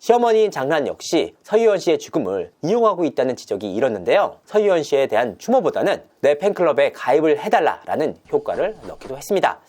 시어머니인 장란 역시 서희원 씨의 죽음을 이용하고 있다는 지적이 일었는데요. 서희원 씨에 대한 추모보다는 내 팬클럽에 가입을 해달라라는 효과를 넣기도 했습니다.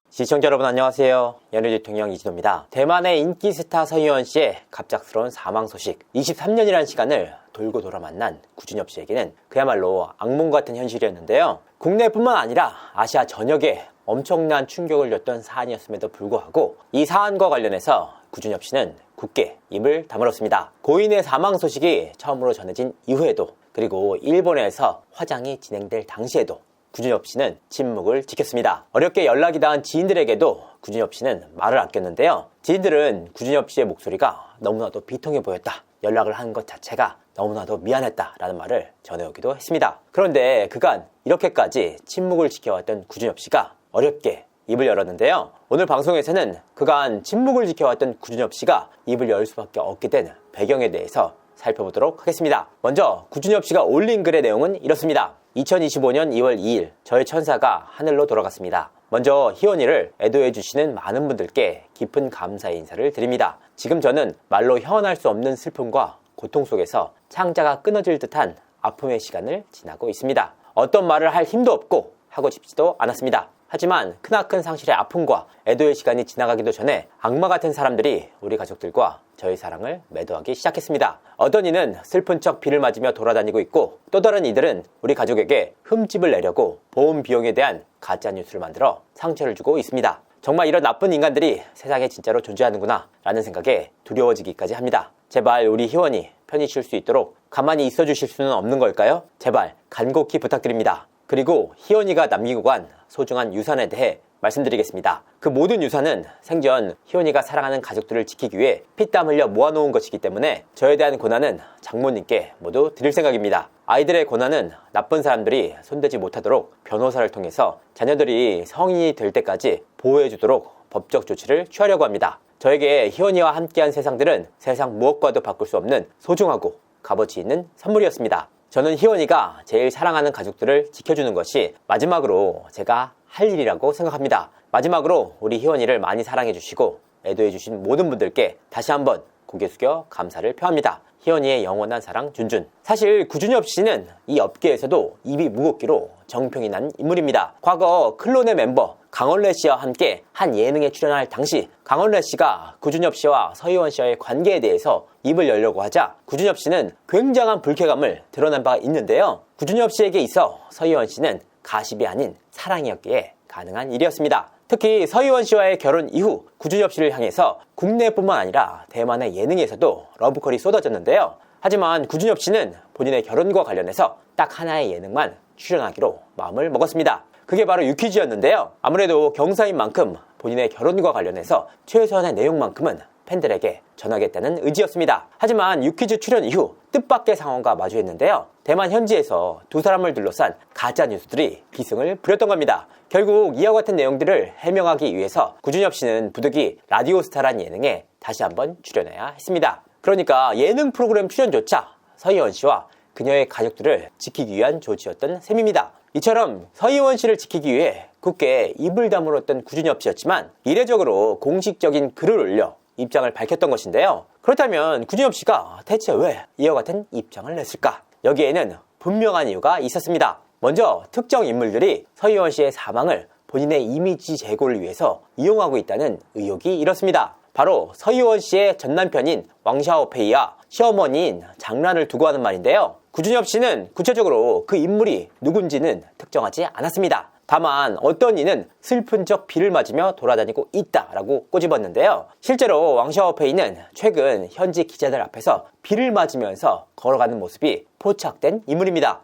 시청자 여러분 안녕하세요. 연예대통령 이진호입니다. 대만의 인기 스타 서희원 씨의 갑작스러운 사망 소식, 23년이라는 시간을 돌고 돌아 만난 구준엽 씨에게는 그야말로 악몽 같은 현실이었는데요. 국내뿐만 아니라 아시아 전역에 엄청난 충격을 줬던 사안이었음에도 불구하고 이 사안과 관련해서 구준엽 씨는 굳게 입을 다물었습니다. 고인의 사망 소식이 처음으로 전해진 이후에도, 그리고 일본에서 화장이 진행될 당시에도 구준엽 씨는 침묵을 지켰습니다. 어렵게 연락이 닿은 지인들에게도 구준엽 씨는 말을 아꼈는데요. 지인들은 구준엽 씨의 목소리가 너무나도 비통해 보였다, 연락을 한 것 자체가 너무나도 미안했다 라는 말을 전해오기도 했습니다. 그런데 그간 이렇게까지 침묵을 지켜왔던 구준엽 씨가 어렵게 입을 열었는데요. 오늘 방송에서는 그간 침묵을 지켜왔던 구준엽 씨가 입을 열 수밖에 없게 된 배경에 대해서 살펴보도록 하겠습니다. 먼저 구준엽 씨가 올린 글의 내용은 이렇습니다. 2025년 2월 2일 저의 천사가 하늘로 돌아갔습니다. 먼저 희원이를 애도해주시는 많은 분들께 깊은 감사의 인사를 드립니다. 지금 저는 말로 형언할 수 없는 슬픔과 고통 속에서 창자가 끊어질 듯한 아픔의 시간을 지나고 있습니다. 어떤 말을 할 힘도 없고 하고 싶지도 않았습니다. 하지만 크나큰 상실의 아픔과 애도의 시간이 지나가기도 전에 악마 같은 사람들이 우리 가족들과 저희 사랑을 매도하기 시작했습니다. 어떤 이는 슬픈 척 비를 맞으며 돌아다니고 있고, 또 다른 이들은 우리 가족에게 흠집을 내려고 보험 비용에 대한 가짜 뉴스를 만들어 상처를 주고 있습니다. 정말 이런 나쁜 인간들이 세상에 진짜로 존재하는구나 라는 생각에 두려워지기까지 합니다. 제발 우리 희원이 편히 쉴 수 있도록 가만히 있어 주실 수는 없는 걸까요? 제발 간곡히 부탁드립니다. 그리고 희원이가 남기고 간 소중한 유산에 대해 말씀드리겠습니다. 그 모든 유산은 생전 희원이가 사랑하는 가족들을 지키기 위해 피땀 흘려 모아놓은 것이기 때문에 저에 대한 고난은 장모님께 모두 드릴 생각입니다. 아이들의 고난은 나쁜 사람들이 손대지 못하도록 변호사를 통해서 자녀들이 성인이 될 때까지 보호해주도록 법적 조치를 취하려고 합니다. 저에게 희원이와 함께한 세상들은 세상 무엇과도 바꿀 수 없는 소중하고 값어치 있는 선물이었습니다. 저는 희원이가 제일 사랑하는 가족들을 지켜주는 것이 마지막으로 제가 할 일이라고 생각합니다. 마지막으로 우리 희원이를 많이 사랑해주시고 애도해주신 모든 분들께 다시 한번 고개 숙여 감사를 표합니다. 희원이의 영원한 사랑 준준. 사실 구준엽 씨는 이 업계에서도 입이 무겁기로 정평이 난 인물입니다. 과거 클론의 멤버 강원래 씨와 함께 한 예능에 출연할 당시 강원래 씨가 구준엽 씨와 서희원 씨와의 관계에 대해서 입을 열려고 하자 구준엽 씨는 굉장한 불쾌감을 드러난 바가 있는데요. 구준엽 씨에게 있어 서희원 씨는 가십이 아닌 사랑이었기에 가능한 일이었습니다. 특히 서희원 씨와의 결혼 이후 구준엽 씨를 향해서 국내뿐만 아니라 대만의 예능에서도 러브콜이 쏟아졌는데요. 하지만 구준엽 씨는 본인의 결혼과 관련해서 딱 하나의 예능만 출연하기로 마음을 먹었습니다. 그게 바로 유퀴즈였는데요. 아무래도 경사인 만큼 본인의 결혼과 관련해서 최소한의 내용만큼은 팬들에게 전하겠다는 의지였습니다. 하지만 유퀴즈 출연 이후 뜻밖의 상황과 마주했는데요. 대만 현지에서 두 사람을 둘러싼 가짜 뉴스들이 기승을 부렸던 겁니다. 결국 이와 같은 내용들을 해명하기 위해서 구준엽 씨는 부득이 라디오스타란 예능에 다시 한번 출연해야 했습니다. 그러니까 예능 프로그램 출연조차 서희원 씨와 그녀의 가족들을 지키기 위한 조치였던 셈입니다. 이처럼 서희원 씨를 지키기 위해 굳게 입을 다물었던 구준엽 씨였지만 이례적으로 공식적인 글을 올려 입장을 밝혔던 것인데요. 그렇다면 구준엽 씨가 대체 왜 이와 같은 입장을 냈을까? 여기에는 분명한 이유가 있었습니다. 먼저 특정 인물들이 서희원 씨의 사망을 본인의 이미지 제고를 위해서 이용하고 있다는 의혹이 일었습니다. 바로 서희원 씨의 전남편인 왕샤오페이와 시어머니인 장란을 두고 하는 말인데요. 구준엽 씨는 구체적으로 그 인물이 누군지는 특정하지 않았습니다. 다만 어떤 이는 슬픈 척 비를 맞으며 돌아다니고 있다라고 꼬집었는데요. 실제로 왕샤오페이는 최근 현지 기자들 앞에서 비를 맞으면서 걸어가는 모습이 포착된 인물입니다.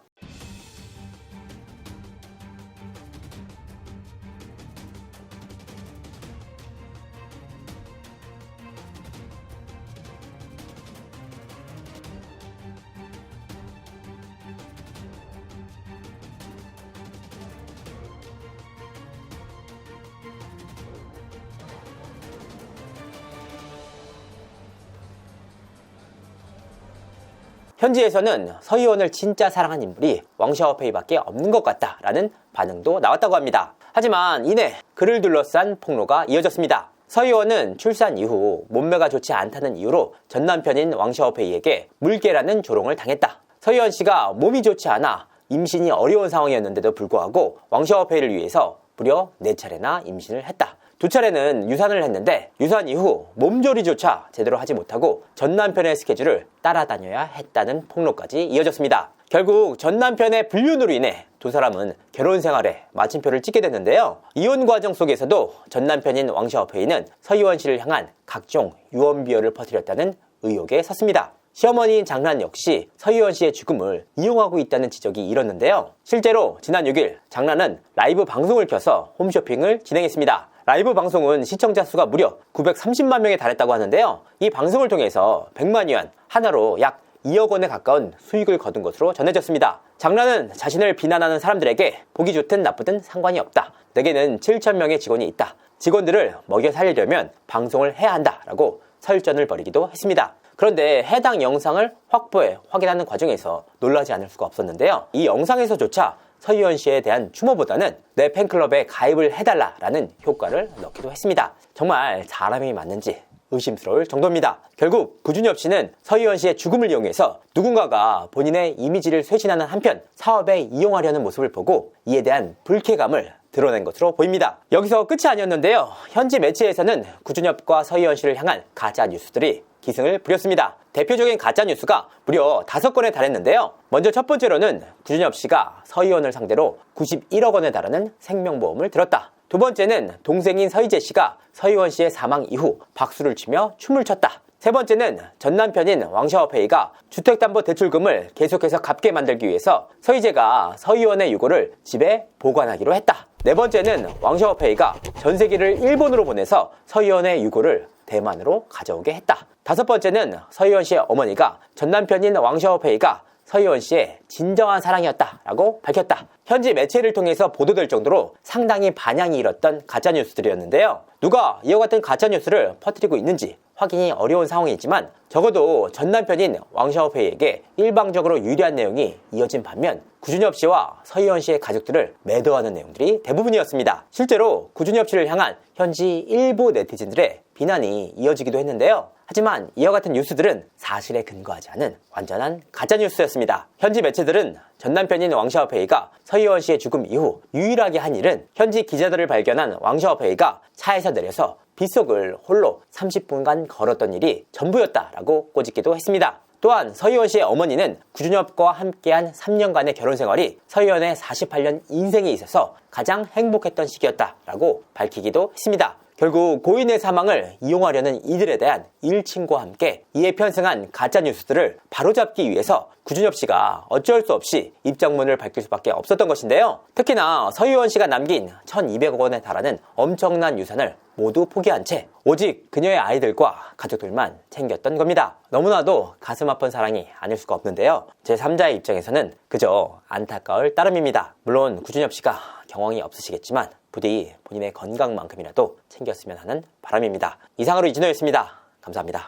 현지에서는 서희원을 진짜 사랑한 인물이 왕샤오페이밖에 없는 것 같다라는 반응도 나왔다고 합니다. 하지만 이내 그를 둘러싼 폭로가 이어졌습니다. 서 의원은 출산 이후 몸매가 좋지 않다는 이유로 전 남편인 왕 샤오페이에게 물개라는 조롱을 당했다. 서 의원 씨가 몸이 좋지 않아 임신이 어려운 상황이었는데도 불구하고 왕 샤오페이를 위해서 무려 4차례나 임신을 했다. 2차례는 유산을 했는데 유산 이후 몸조리조차 제대로 하지 못하고 전 남편의 스케줄을 따라다녀야 했다는 폭로까지 이어졌습니다. 결국 전 남편의 불륜으로 인해 두 사람은 결혼 생활에 마침표를 찍게 됐는데요. 이혼 과정 속에서도 전 남편인 왕 샤오페이는 서 의원 씨를 향한 각종 유언 비어를 퍼뜨렸다는 의혹에 섰습니다. 시어머니인 장난 역시 서 의원 씨의 죽음을 이용하고 있다는 지적이 일었는데요. 실제로 지난 6일 장난은 라이브 방송을 켜서 홈쇼핑을 진행했습니다. 라이브 방송은 시청자 수가 무려 930만 명에 달했다고 하는데요. 이 방송을 통해서 100만 위안, 하나로 약 2억 원에 가까운 수익을 거둔 것으로 전해졌습니다. 장난은 자신을 비난하는 사람들에게 보기 좋든 나쁘든 상관이 없다. 내게는 7,000명의 직원이 있다. 직원들을 먹여 살리려면 방송을 해야 한다라고 설전을 벌이기도 했습니다. 그런데 해당 영상을 확보해 확인하는 과정에서 놀라지 않을 수가 없었는데요. 이 영상에서조차 서 의원 씨에 대한 추모보다는 내 팬클럽에 가입을 해달라라는 효과를 넣기도 했습니다. 정말 사람이 맞는지 의심스러울 정도입니다. 결국 구준엽 씨는 서 의원 씨의 죽음을 이용해서 누군가가 본인의 이미지를 쇄신하는 한편 사업에 이용하려는 모습을 보고 이에 대한 불쾌감을 드러낸 것으로 보입니다. 여기서 끝이 아니었는데요. 현지 매체에서는 구준엽과 서 의원 씨를 향한 가짜 뉴스들이 기승을 부렸습니다. 대표적인 가짜 뉴스가 무려 5건에 달했는데요. 먼저 첫 번째로는 구준엽 씨가 서 의원을 상대로 91억 원에 달하는 생명보험을 들었다. 두 번째는 동생인 서희재 씨가 서 의원 씨의 사망 이후 박수를 치며 춤을 췄다. 세 번째는 전 남편인 왕 샤오페이가 주택담보대출금을 계속해서 갚게 만들기 위해서 서희재가 서 의원의 유고를 집에 보관하기로 했다. 네 번째는 왕 샤오페이가 전세기를 일본으로 보내서 서 의원의 유고를 대만으로 가져오게 했다. 다섯 번째는 서 의원 씨의 어머니가 전 남편인 왕 샤오페이가 서 의원 씨의 진정한 사랑이었다라고 밝혔다. 현지 매체를 통해서 보도될 정도로 상당히 반향이 일었던 가짜뉴스들이었는데요. 누가 이와 같은 가짜뉴스를 퍼뜨리고 있는지 확인이 어려운 상황이지만 적어도 전 남편인 왕 샤오페이에게 일방적으로 유리한 내용이 이어진 반면 구준엽 씨와 서 의원 씨의 가족들을 매도하는 내용들이 대부분이었습니다. 실제로 구준엽 씨를 향한 현지 일부 네티즌들의 비난이 이어지기도 했는데요. 하지만 이와 같은 뉴스들은 사실에 근거하지 않은 완전한 가짜뉴스였습니다. 현지 매체들은 전 남편인 왕 샤오페이가 서 의원 씨의 죽음 이후 유일하게 한 일은 현지 기자들을 발견한 왕 샤오페이가 차에서 내려서 빗속을 홀로 30분간 걸었던 일이 전부였다라고 꼬집기도 했습니다. 또한 서 의원 씨의 어머니는 구준엽과 함께한 3년간의 결혼 생활이 서 의원의 48년 인생에 있어서 가장 행복했던 시기였다라고 밝히기도 했습니다. 결국 고인의 사망을 이용하려는 이들에 대한 일침과 함께 이에 편승한 가짜뉴스들을 바로잡기 위해서 구준엽 씨가 어쩔 수 없이 입장문을 밝힐 수밖에 없었던 것인데요. 특히나 서 의원 씨가 남긴 1,200억 원에 달하는 엄청난 유산을 모두 포기한 채 오직 그녀의 아이들과 가족들만 챙겼던 겁니다. 너무나도 가슴 아픈 사랑이 아닐 수가 없는데요. 제3자의 입장에서는 그저 안타까울 따름입니다. 물론 구준엽 씨가 경황이 없으시겠지만 부디 본인의 건강만큼이라도 챙겼으면 하는 바람입니다. 이상으로 이진호였습니다. 감사합니다.